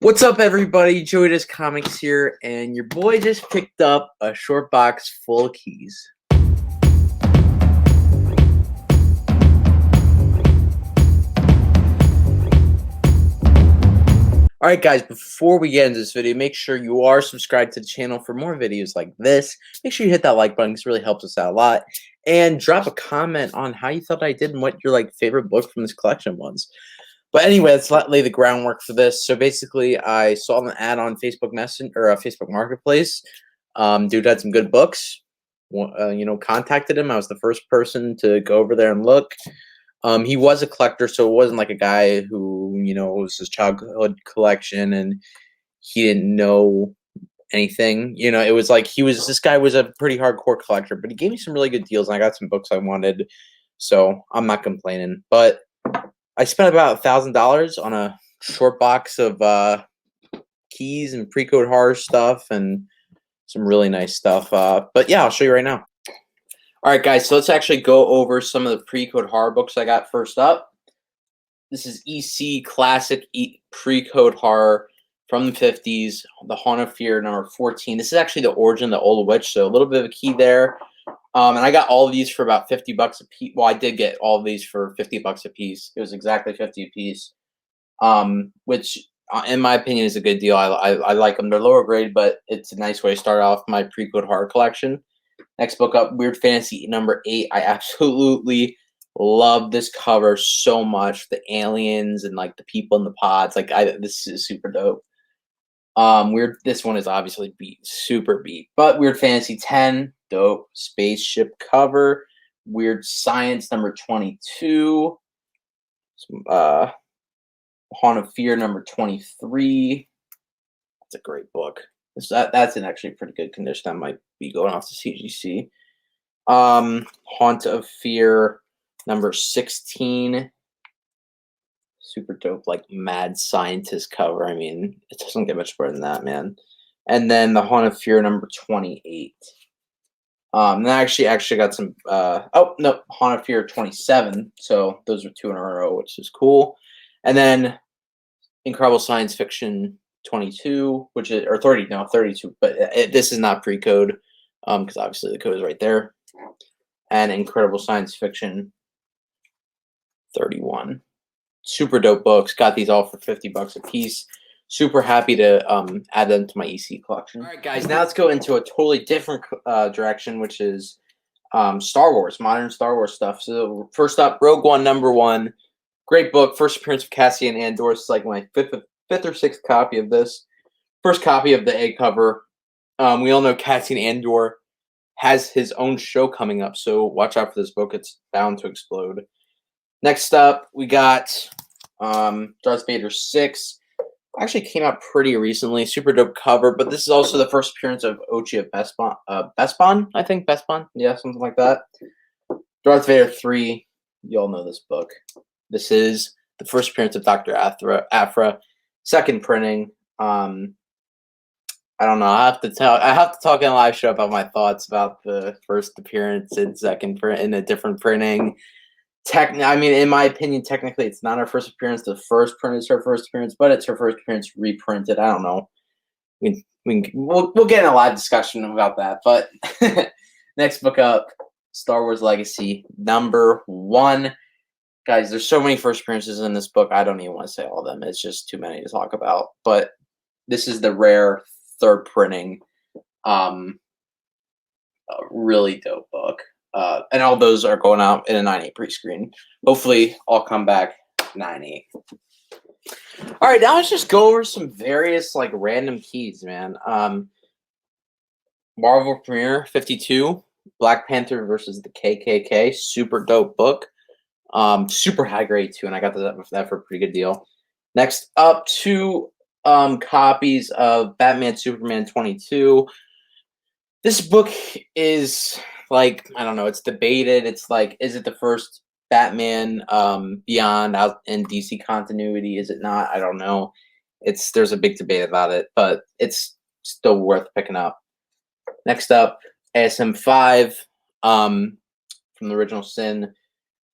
What's up, everybody? Joey Does Comics here, and your boy just picked up a short box full of keys. Alright guys, before we get into this video, make sure you are subscribed to the channel for more videos like this. Make sure you hit that like button, because it really helps us out a lot. And drop a comment on how you thought I did and what your favorite book from this collection was. But anyway, let's lay the groundwork for this. So basically, I saw an ad on Facebook Messenger or Facebook Marketplace. Dude had some good books. Contacted him. I was the first person to go over there and look. He was a collector, so it wasn't like a guy who it was his childhood collection and he didn't know anything. It was like this guy was a pretty hardcore collector, but he gave me some really good deals and I got some books I wanted. So I'm not complaining. But I spent about $1,000 on a short box of keys and pre-code horror stuff and some really nice stuff. But yeah, I'll show you right now. All right, guys, so let's actually go over some of the pre-code horror books I got first up. This is EC Classic Pre-code Horror from the 50s, The Haunt of Fear, number 14. This is actually the origin of the Old Witch, so a little bit of a key there. And I got all of these for about 50 bucks a piece. Well, I did get all of these for 50 bucks a piece. It was exactly 50 a piece, which, in my opinion, is a good deal. I like them. They're lower grade, but it's a nice way to start off my pre-code horror collection. Next book up, Weird Fantasy number 8. I absolutely love this cover so much. The aliens and the people in the pods. This is super dope. This one is obviously super beat. But Weird Fantasy 10, dope spaceship cover. Weird Science number 22. Haunt of Fear number 23. That's a great book. That's in actually pretty good condition. That might be going off to CGC. Haunt of Fear number 16. Super dope, mad scientist cover. I mean, it doesn't get much better than that, man. And then the Haunt of Fear number 28. And I actually got some. Oh no, Haunt of Fear 27. So those are 2 in a row, which is cool. And then Incredible Science Fiction 22, which is, or 30, no, 32, but this is not pre-code, because obviously the code is right there. And Incredible Science Fiction 31. Super dope books. Got these all for 50 bucks a piece. Super happy to add them to my EC collection. All right, guys, now let's go into a totally different direction, which is Star Wars, modern Star Wars stuff. So first up, Rogue One number 1. Great book. First appearance of Cassian Andor. It's like my fifth or sixth copy of this. First copy of the A cover. We all know Cassian Andor has his own show coming up, so watch out for this book. It's bound to explode. Next up, we got Darth Vader 6. Actually came out pretty recently. Super dope cover, but this is also the first appearance of Ochi of Bespon, I think. Bespon? Yeah, something like that. Darth Vader 3. You all know this book. This is the first appearance of Dr. Aphra. Second printing. I don't know. I have to talk in a live show about my thoughts about the first appearance and second print in a different printing. I mean, in my opinion, technically, it's not her first appearance. The first print is her first appearance, but it's her first appearance reprinted. I don't know. We'll get in a live discussion about that. But next book up, Star Wars Legacy number 1. Guys, there's so many first appearances in this book. I don't even want to say all of them. It's just too many to talk about. But this is the rare third printing. A really dope book. And all those are going out in a 9.8 pre-screen. Hopefully, I'll come back 9.8. All right, now let's just go over some various random keys, man. Marvel Premiere 52, Black Panther versus the KKK. Super dope book. Super high grade too, and I got that for a pretty good deal. Next up, 2 copies of Batman Superman 22. This book is I don't know, it's debated. It's is it the first Batman beyond out in DC continuity? Is it not? I don't know. There's a big debate about it, but it's still worth picking up. Next up, ASM 5 from the original Sin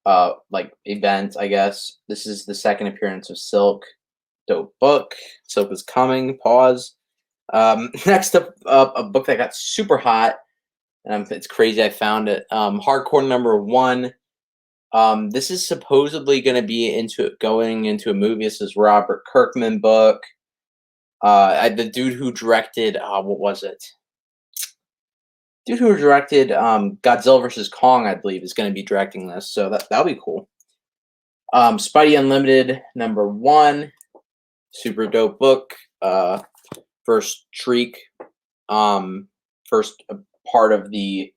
event, I guess. This is the second appearance of Silk. dope book. Silk is Coming. Pause. Next up, a book that got super hot, and it's crazy. I found it. Hardcore number 1. This is supposedly going to be going into a movie. This is Robert Kirkman book. The dude who directed what was it? Dude who directed Godzilla vs Kong, I believe, is going to be directing this, so that'll be cool. Spidey Unlimited number 1, super dope book. First Shriek, first part of the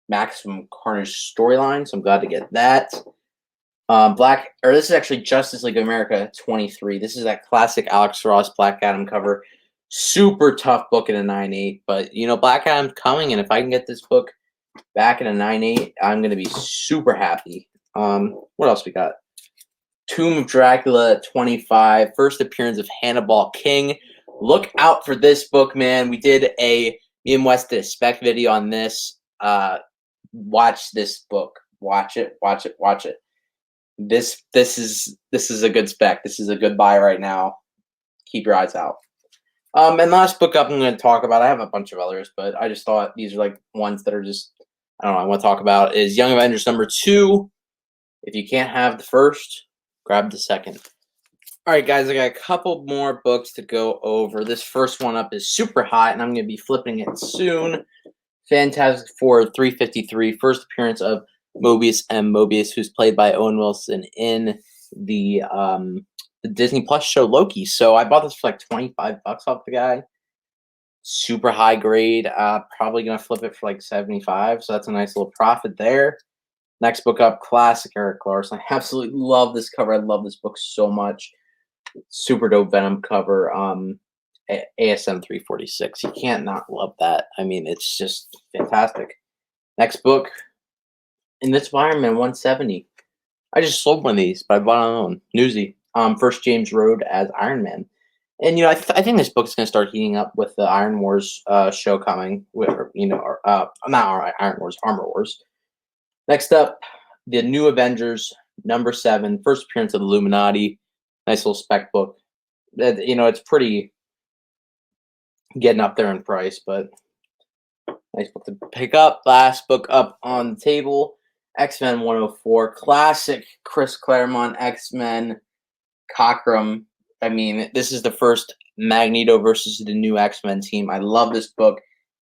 Maximum Carnage storyline, so I'm glad to get that. This is actually Justice League of America 23. This is that classic Alex Ross Black Adam cover. Super tough book in a 9.8, but Black Adam's coming, and if I can get this book back in a 9.8, I'm gonna be super happy. What else we got? Tomb of Dracula 25, first appearance of Hannibal King. Look out for this book, man. We did me and Wes did a spec video on this. Watch this book. Watch it. This is a good spec. This is a good buy right now. Keep your eyes out. And last book up I'm going to talk about, I have a bunch of others, but I just thought these are like ones that are just, I don't know, I want to talk about, is Young Avengers number 2. If you can't have the first, grab the second. All right, guys, I got a couple more books to go over. This first one up is super hot, and I'm going to be flipping it soon. Fantastic Four 353, first appearance of Mobius M. Mobius, who's played by Owen Wilson in the Disney Plus show Loki. So I bought this for like $25 off the guy. Super high grade. Probably going to flip it for like 75, so that's a nice little profit there. Next book up, classic Erik Larsen. I absolutely love this cover. I love this book so much. Super dope Venom cover. ASM 346. You can't not love that. I mean, it's just fantastic. Next book, Invincible Iron Man 170. I just sold one of these, but I bought it on my own. Newsy. First James Rhodes as Iron Man. And, I think this book is going to start heating up with the Iron Wars show coming. Not Iron Wars, Armor Wars. Next up, The New Avengers, number 7. First appearance of the Illuminati. Nice little spec book. It's pretty getting up there in price, but nice book to pick up. Last book up on the table, X-Men 104. Classic Chris Claremont X-Men Cockrum. I mean, this is the first Magneto versus the new X-Men team. I love this book.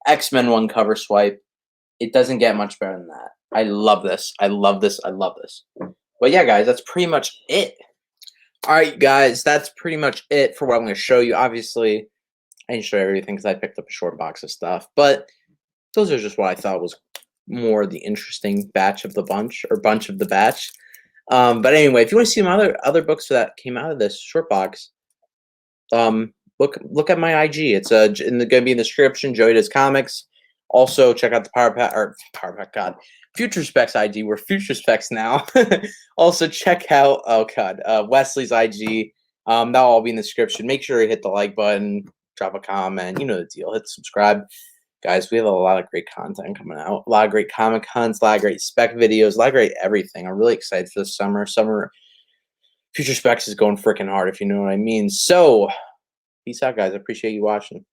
X-Men 1 cover swipe. It doesn't get much better than that. I love this. I love this. But yeah, guys, that's pretty much it. All right, guys, that's pretty much it for what I'm going to show you. Obviously, I didn't show everything because I picked up a short box of stuff, but those are just what I thought was more the interesting batch of the bunch, or bunch of the batch. But anyway, if you want to see some other books that came out of this short box, look at my IG. It's going to be in the description. Joey Does Comics. Also, check out the Future Specs IG. We're Future Specs now. Also, check out Wesley's IG. That'll all be in the description. Make sure you hit the like button, drop a comment. You know the deal. Hit subscribe. Guys, we have a lot of great content coming out. A lot of great comic hunts, a lot of great spec videos, a lot of great everything. I'm really excited for this summer. Future Specs is going freaking hard, if you know what I mean. So, peace out, guys. I appreciate you watching.